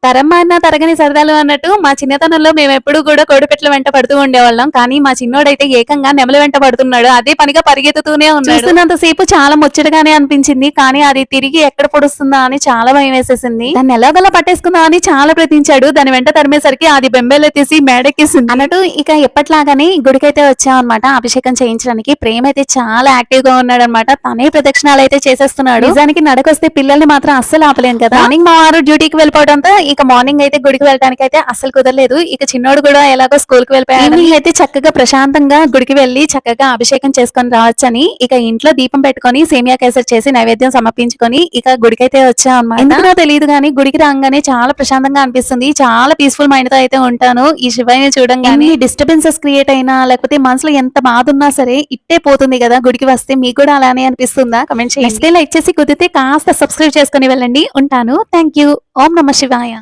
తరం మారినా తరగని సరదాలు అన్నట్టు మా చిన్నతనంలో మేమెప్పుడు కూడా కోడిపెట్ల వెంట పడుతూ ఉండేవాళ్ళం. కానీ మా చిన్నోడైతే ఏకంగా నెమలి వెంట పడుతున్నాడు. అదే పనిగా పరిగెత్తుతూనే ఉన్నాడు. చూస్తున్నంత సేపు చాలా ముచ్చటగానే అనిపించింది. కానీ అది తిరిగి ఎక్కడ పొడుస్తుందా అని చాలా భయం వేసేసింది. దాన్ని ఎలాగోలా పట్టేసుకుందాం అని చాలా ప్రయత్నించాడు. దాని వెంట తరిమేసరికి అది బెంబేలెత్తేసి మేడెక్కేసింది. అన్నట్టు ఇక ఎప్పట్లాగానే గుడికైతే వచ్చామన్నమాట అభిషేకం చేయించడానికి. ప్రేమ అయితే చాలా యాక్టివ్ గా ఉన్నాడనమాట. తనే ప్రదక్షిణాలు అయితే చేసేస్తున్నాడు. నిజానికి నడకొస్తే పిల్లల్ని మాత్రం అస్సలు ఆపలేం కదా. మార్నింగ్ మా వారు డ్యూటీకి వెళ్ళిపోవడంతో ఇక మార్నింగ్ అయితే గుడికి వెళ్ళడానికి అయితే అస్సలు కుదరలేదు. ఇక చిన్నోడు కూడా ఎలాగో స్కూల్ కి వెళ్ళిపోయాడు. అయితే చక్కగా ప్రశాంతంగా గుడికి వెళ్లి చక్కగా అభిషేకం చేసుకొని రావచ్చని ఇక ఇంట్లో దీపం పెట్టుకొని సేమియా కేసరి చేసి నైవేద్యం సమర్పించుకొని ఇక గుడికైతే వచ్చాం అన్నమాట. ఎందుకో తెలియదు కానీ గుడికి రాగానే చాలా ప్రశాంతంగా అనిపిస్తుంది. చాలా పీస్ఫుల్ మైండ్ తో అయితే ఉంటాను. ఈ శివయ్యని చూడంగానే డిస్టర్బెన్సెస్ క్రియేట్ అయినా లేకపోతే మనసులో ఎంత బాధ ఉన్నా సరే ఇట్టే పోతుంది కదా గుడికి వస్తే. మీకు కూడా అలానే అనిపిస్తుందా? కమెంట్ చేయండి. లైక్ చేసి కుదిరితే కాస్త సబ్స్క్రైబ్ చేసుకుని వెళ్ళండి. ఉంటాను. Thank you. ఓం నమః శివాయ.